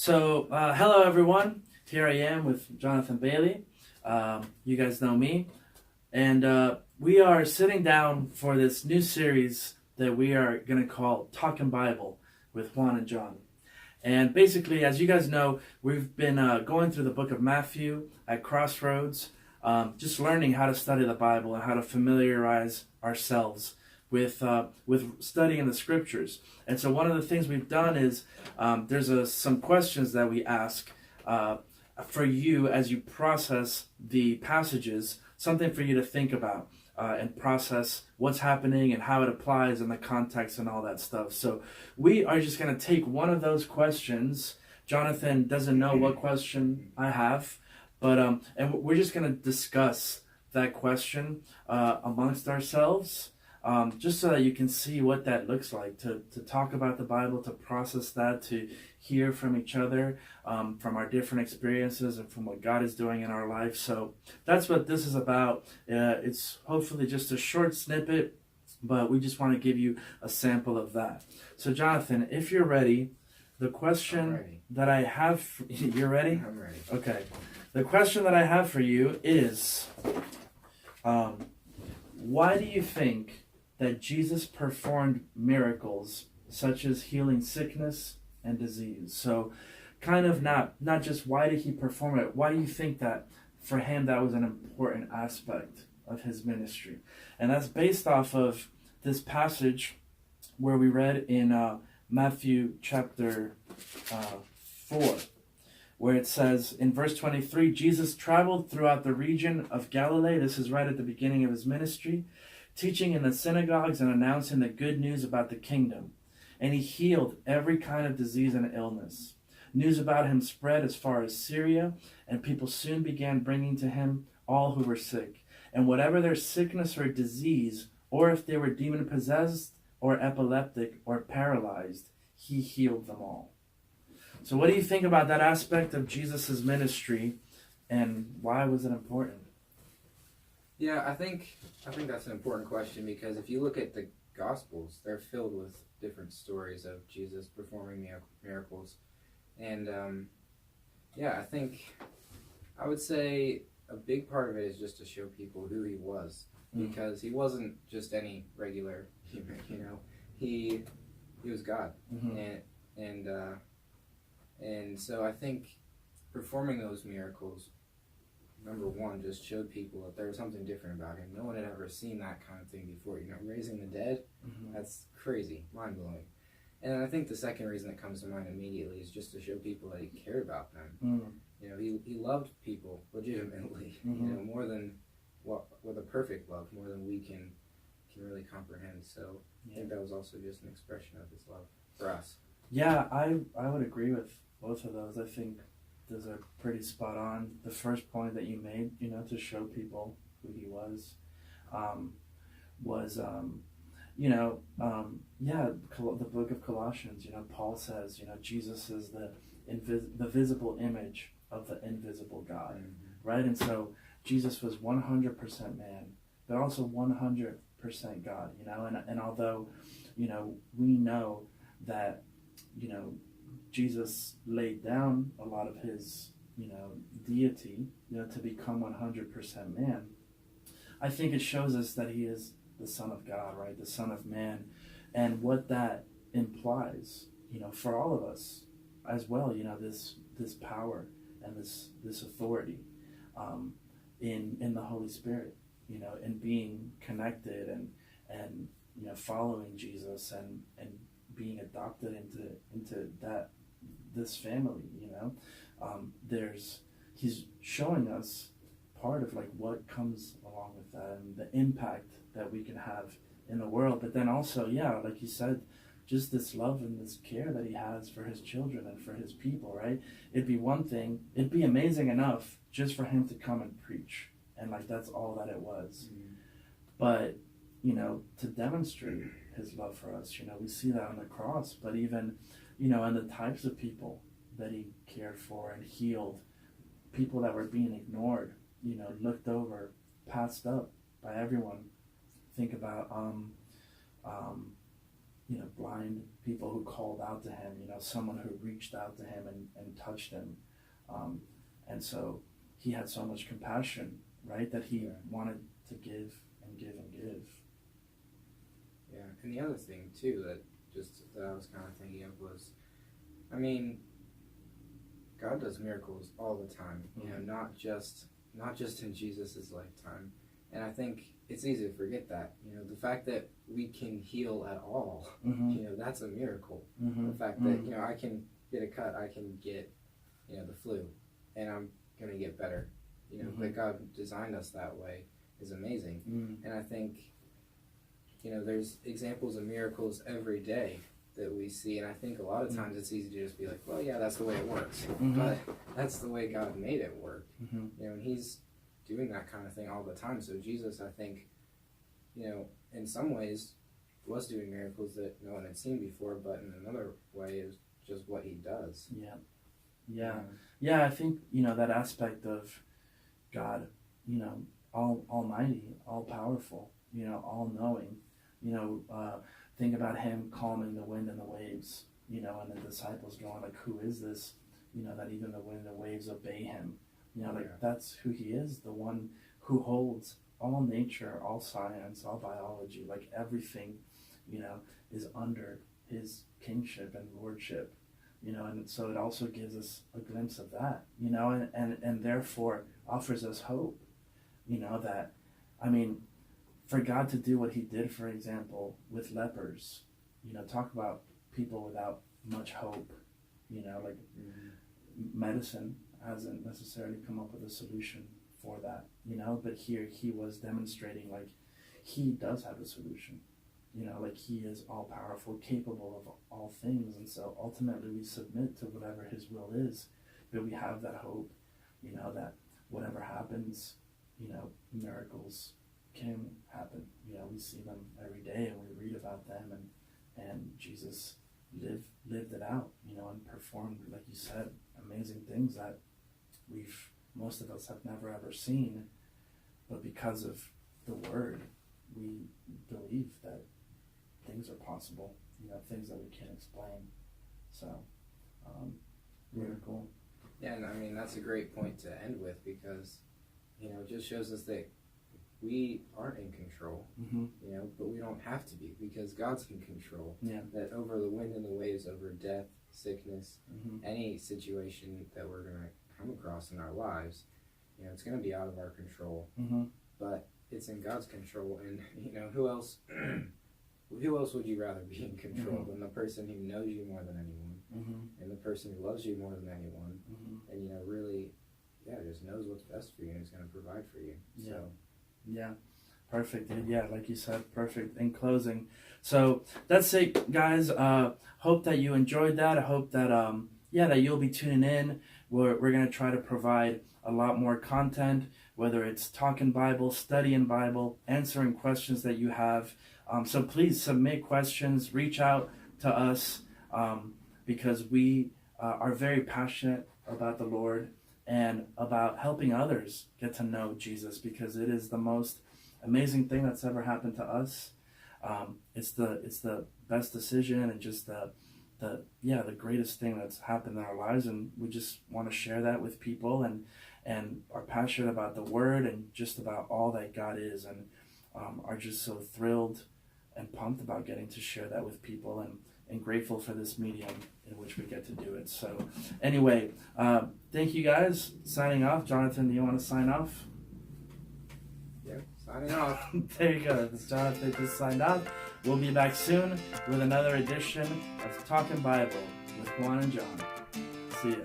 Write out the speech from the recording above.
Hello everyone. Here I am with Jonathan Bailey. You guys know me. And we are sitting down for this new series that we are going to call Talkin Bible with Juan and John. And basically, as you guys know, we've been going through the book of Matthew at Crossroads, just learning how to study the Bible and how to familiarize ourselves with studying the scriptures. And so one of the things we've done is there's some questions that we ask for you as you process the passages, something for you to think about and process what's happening and how it applies in the context and all that stuff. So we are just going to take one of those questions. Jonathan doesn't know what question I have, but and we're just going to discuss that question amongst ourselves. Just so that you can see what that looks like, to talk about the Bible, to process that, to hear from each other, from our different experiences and from what God is doing in our life. So that's what this is about. It's hopefully just a short snippet, but we just want to give you a sample of that. So Jonathan, if you're ready, the question that I have... You're ready? I'm ready. Okay. The question that I have for you is, why do you think that Jesus performed miracles such as healing sickness and disease? So kind of not just why did he perform it, why do you think that for him that was an important aspect of his ministry? And that's based off of this passage where we read in Matthew chapter 4, where it says in verse 23, Jesus traveled throughout the region of Galilee. This is right at the beginning of his ministry, teaching in the synagogues and announcing the good news about the kingdom. And he healed every kind of disease and illness. News about him spread as far as Syria, and people soon began bringing to him all who were sick. And whatever their sickness or disease, or if they were demon-possessed or epileptic or paralyzed, he healed them all. So what do you think about that aspect of Jesus' ministry, and why was it important? Yeah, I think that's an important question, because if you look at the Gospels, they're filled with different stories of Jesus performing miracles. And I would say a big part of it is just to show people who he was, because he wasn't just any regular human, he was God. And so I think performing those miracles, number one, just showed people that there was something different about him. No one had ever seen that kind of thing before. Raising the dead, that's crazy, mind-blowing. And I think the second reason that comes to mind immediately is just to show people that he cared about them. He loved people legitimately, more than with a perfect love, more than we can really comprehend. So I think that was also just an expression of his love for us. Yeah, I would agree with both of those. I think those are pretty spot on. The first point that you made, to show people who he was the book of Colossians, Paul says, Jesus is the visible image of the invisible God, right? And so Jesus was 100% man, but also 100% God, and although, we know that, Jesus laid down a lot of his, deity, to become 100% man, I think it shows us that he is the Son of God, right? The Son of Man, and what that implies, for all of us as well, this power and this authority in the Holy Spirit, and being connected and following Jesus and being adopted into this family, he's showing us part of what comes along with that and the impact that we can have in the world. But then also, like you said, just this love and this care that he has for his children and for his people, right? It'd be amazing enough just for him to come and preach, and that's all that it was. But to demonstrate his love for us, we see that on the cross, but even and the types of people that he cared for and healed, people that were being ignored, looked over, passed up by everyone. Think about blind people who called out to him, someone who reached out to him and touched him. And so he had so much compassion, right, that he wanted to give and give and give. Yeah, and the other thing, too, that I was kind of thinking of was, God does miracles all the time, not just in Jesus' lifetime. And I think it's easy to forget that. The fact that we can heal at all, that's a miracle. The fact that, I can get a cut, I can get, the flu, and I'm going to get better. That God designed us that way is amazing. And I think, there's examples of miracles every day that we see, and I think a lot of times it's easy to just be like, well, yeah, that's the way it works. But that's the way God made it work. And he's doing that kind of thing all the time. So Jesus, I think, in some ways was doing miracles that no one had seen before, but in another way is just what he does. Yeah, I think, that aspect of God, almighty, all powerful, all knowing, think about him calming the wind and the waves, and the disciples going like, who is this, that even the wind and the waves obey him, that's who he is, the one who holds all nature, all science, all biology, like everything, is under his kingship and lordship, and so it also gives us a glimpse of that, and therefore offers us hope, that, for God to do what he did, for example, with lepers, talk about people without much hope, medicine hasn't necessarily come up with a solution for that, but here he was demonstrating like he does have a solution, like he is all powerful, capable of all things, and so ultimately we submit to whatever his will is, but we have that hope, that whatever happens, miracles can happen. We see them every day and we read about them, and Jesus lived it out, and performed, like you said, amazing things that most of us have never ever seen, but because of the word, we believe that things are possible, things that we can't explain. So, really cool. Yeah, and that's a great point to end with, because, it just shows us that we aren't in control, but we don't have to be, because God's in control. Yeah. That over the wind and the waves, over death, sickness, any situation that we're going to come across in our lives, it's going to be out of our control, but it's in God's control. And who else would you rather be in control than the person who knows you more than anyone, and the person who loves you more than anyone, and really, just knows what's best for you and is going to provide for you. So. Yeah, perfect. Yeah, like you said, perfect. In closing, so that's it, guys. Hope that you enjoyed that. I hope that that you'll be tuning in. We're gonna try to provide a lot more content, whether it's talking Bible, studying Bible, answering questions that you have. So please submit questions, reach out to us, because we are very passionate about the Lord and about helping others get to know Jesus, because it is the most amazing thing that's ever happened to us. It's the best decision, and just the greatest thing that's happened in our lives, and we just want to share that with people, and are passionate about the Word and just about all that God is, and are just so thrilled and pumped about getting to share that with people, and grateful for this medium in which we get to do it. So anyway, thank you guys. Signing off. Jonathan, do you want to sign off? Yep, signing off. There you go. This Jonathan just signed off. We'll be back soon with another edition of Talkin Bible with Juan and John. See ya.